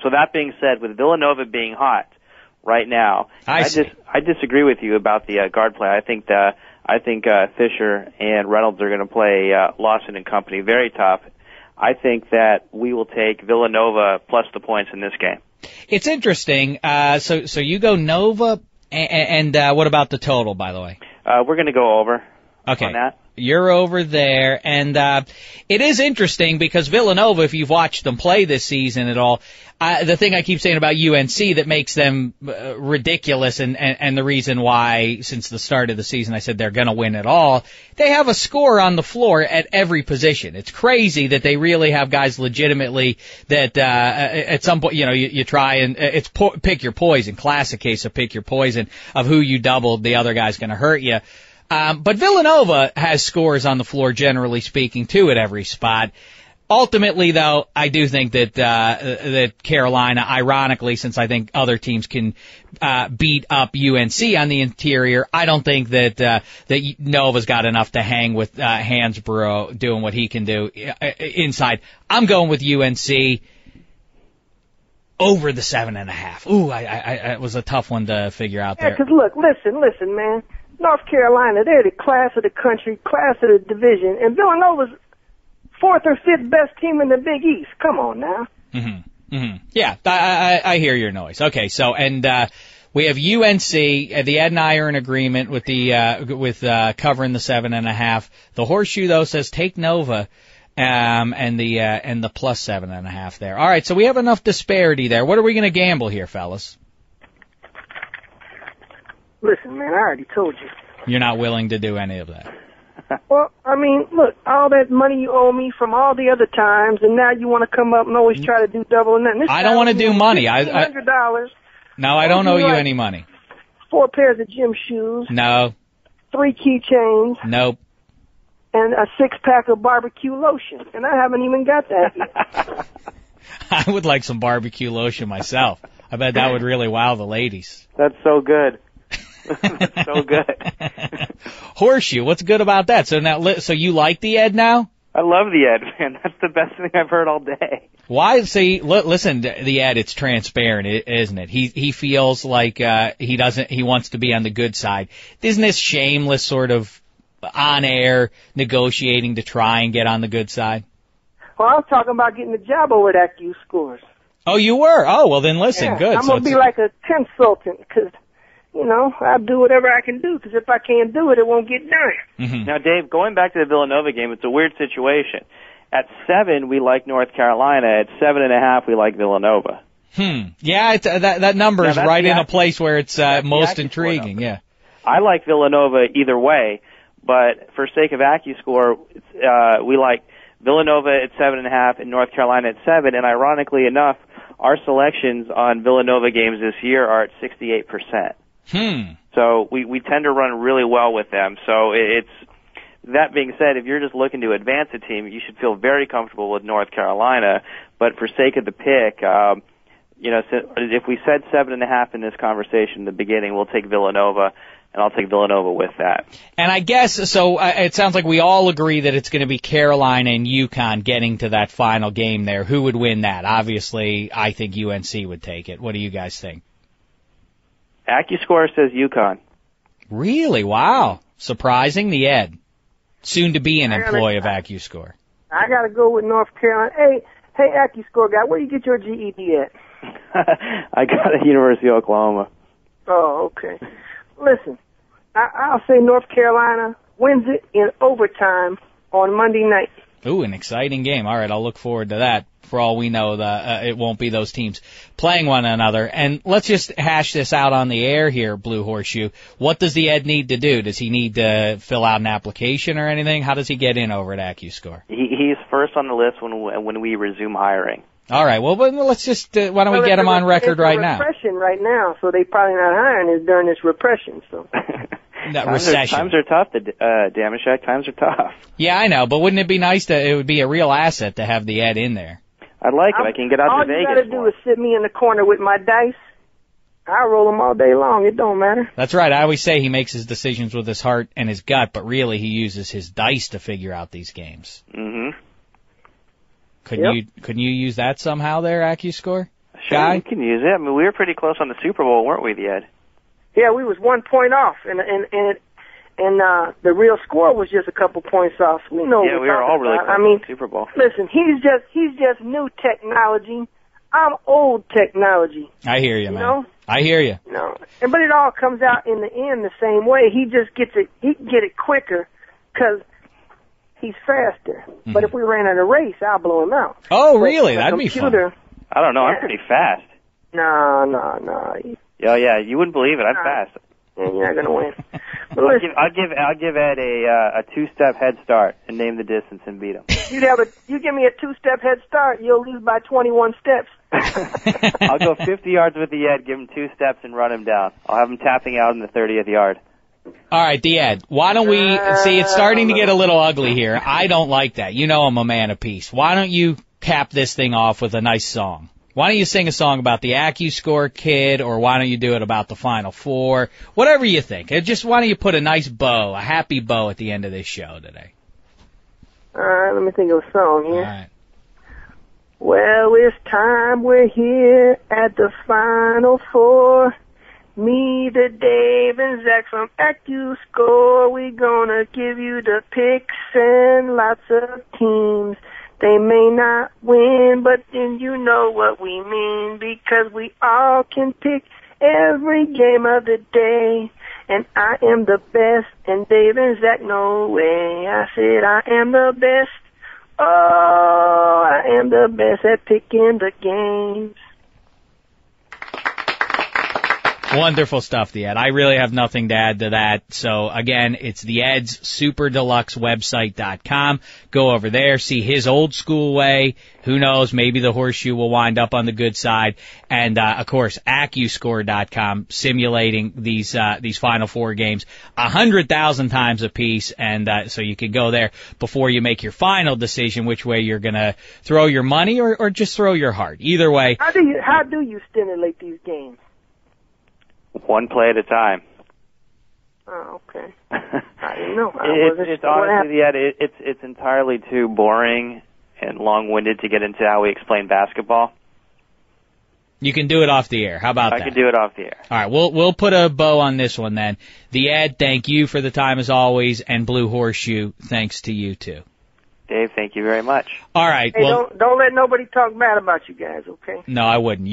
So that being said, with Villanova being hot right now, I disagree with you about the guard play. I think Fisher and Reynolds are going to play Lawson and company very tough. I think that we will take Villanova plus the points in this game. It's interesting. So you go Nova, and what about the total, by the way? We're going to go over on that. You're over there, and it is interesting because Villanova, if you've watched them play this season at all, the thing I keep saying about UNC that makes them ridiculous and the reason why since the start of the season I said they're going to win it all, they have a scorer on the floor at every position. It's crazy that they really have guys legitimately that at some point, you try and it's pick your poison, classic case of pick your poison of who you doubled, the other guy's going to hurt you. But Villanova has scores on the floor, generally speaking, too, at every spot. Ultimately, though, I do think that Carolina, ironically, since I think other teams can beat up UNC on the interior, I don't think that Nova's got enough to hang with Hansbrough doing what he can do inside. I'm going with UNC over the 7.5. Ooh, it was a tough one to figure out there. Yeah, because look, listen, man. North Carolina, they're the class of the country, class of the division, and Villanova's 4th or 5th best team in the Big East. Come on now. Yeah, I hear your noise. Okay, so and we have UNC. The Ed and I are in agreement with the covering the 7.5. The horseshoe though says take Nova, and the plus 7.5 there. All right, so we have enough disparity there. What are we going to gamble here, fellas? Listen, man, I already told you. You're not willing to do any of that. Well, I mean, look, all that money you owe me from all the other times, and now you want to come up and always try to do double and nothing. I don't want to do money. $100. No, I don't owe you any money. 4 pairs of gym shoes. No. 3 keychains. Nope. And a 6-pack of barbecue lotion, and I haven't even got that yet. I would like some barbecue lotion myself. I bet that would really wow the ladies. That's so good. That's so good. Horseshoe, what's good about that? So you like the Ed now? I love the Ed, man. That's the best thing I've heard all day. Why? See, listen, the Ed, it's transparent, isn't it? He feels like he wants to be on the good side. Isn't this shameless sort of on-air negotiating to try and get on the good side? Well, I was talking about getting the job over at ACU Scores. Oh, you were? Oh, well then listen, good. I'm going to be like a consultant because, I'll do whatever I can do because if I can't do it, it won't get done. Mm-hmm. Now, Dave, going back to the Villanova game, it's a weird situation. At 7, we like North Carolina. At 7.5, we like Villanova. Yeah, that number is right in a place where it's most intriguing. Yeah. I like Villanova either way, but for sake of AccuScore, we like Villanova at 7.5 and North Carolina at 7. And ironically enough, our selections on Villanova games this year are at 68%. So we tend to run really well with them. So it's that being said, if you're just looking to advance a team, you should feel very comfortable with North Carolina. But for sake of the pick, if we said 7.5 in this conversation in the beginning, we'll take Villanova. And I'll take Villanova with that. And I guess, so it sounds like we all agree that it's going to be Carolina and UConn getting to that final game there. Who would win that? Obviously, I think UNC would take it. What do you guys think? AccuScore says UConn. Really? Wow. Surprising, the Ed. Soon to be an employee of AccuScore. I got to go with North Carolina. Hey, AccuScore guy, where do you get your GED at? I got it at University of Oklahoma. Oh, okay. Listen, I'll say North Carolina wins it in overtime on Monday night. Ooh, an exciting game. All right, I'll look forward to that. For all we know, it won't be those teams playing one another. And let's just hash this out on the air here, Blue Horseshoe. What does the Ed need to do? Does he need to fill out an application or anything? How does he get in over at AccuScore? He's first on the list when we resume hiring. All right, well, let's just, why don't we get him on record right now? It's repression right now, so they probably not hiring us during this repression, so. Recession. Times are tough, Dameshek. Times are tough. Yeah, I know, but wouldn't it be nice it would be a real asset to have the Ed in there? I'd like it. I can get out to Vegas. All you got to do is sit me in the corner with my dice. I roll them all day long. It don't matter. That's right. I always say he makes his decisions with his heart and his gut, but really he uses his dice to figure out these games. Mm-hmm. Couldn't you use that somehow there, AccuScore? guy? You can use it. I mean, we were pretty close on the Super Bowl, weren't we, Ed? Yeah, we was 1 point off, and the real score was just a couple points off. We know. Yeah, what we were all really close on the Super Bowl. Listen, he's just new technology. I'm old technology. I hear you, man. Know? I hear you. No, but it all comes out in the end the same way. He just gets it. He can get it quicker because he's faster. Mm-hmm. But if we ran in a race, I'll blow him out. Oh, really? That'd be fun. I don't know. I'm pretty fast. No. Oh, yeah. You wouldn't believe it. I'm fast. And you're not gonna win. But I'll give Ed a 2-step head start and name the distance and beat him. You give me a 2-step head start, you'll lose by 21 steps. I'll go 50 yards with the Ed, give him 2 steps, and run him down. I'll have him tapping out in the 30th yard. All right, the Ed. Why don't we see? It's starting to get a little ugly here. I don't like that. You know I'm a man of peace. Why don't you cap this thing off with a nice song? Why don't you sing a song about the AccuScore kid, or why don't you do it about the Final Four? Whatever you think. Just why don't you put a nice bow, a happy bow at the end of this show today? All right, let me think of a song here. All right. Well, it's time we're here at the Final Four. Me, the Dave, and Zach from AccuScore. We gonna give you the picks and lots of teams. They may not win, but then you know what we mean, because we all can pick every game of the day. And I am the best, and Dave and Zach, no way. I said I am the best. Oh, I am the best at picking the games. Wonderful stuff, the Ed. I really have nothing to add to that. So again, it's the Ed's SuperDeluxeWebsite.com. Go over there, see his old school way. Who knows? Maybe the horseshoe will wind up on the good side. And of course, AccuScore.com, simulating these Final Four games 100,000 times a piece. And so you can go there before you make your final decision which way you're gonna throw your money or just throw your heart. Either way. How do you stimulate these games? One play at a time. Oh, okay. I didn't know. It's honestly, it's entirely too boring and long-winded to get into how we explain basketball. You can do it off the air. How about that? I can do it off the air. All right, we'll put a bow on this one then. The Ed, thank you for the time as always, and Blue Horseshoe, thanks to you too. Dave, thank you very much. All right. Hey, don't let nobody talk bad about you guys, okay? No, I wouldn't.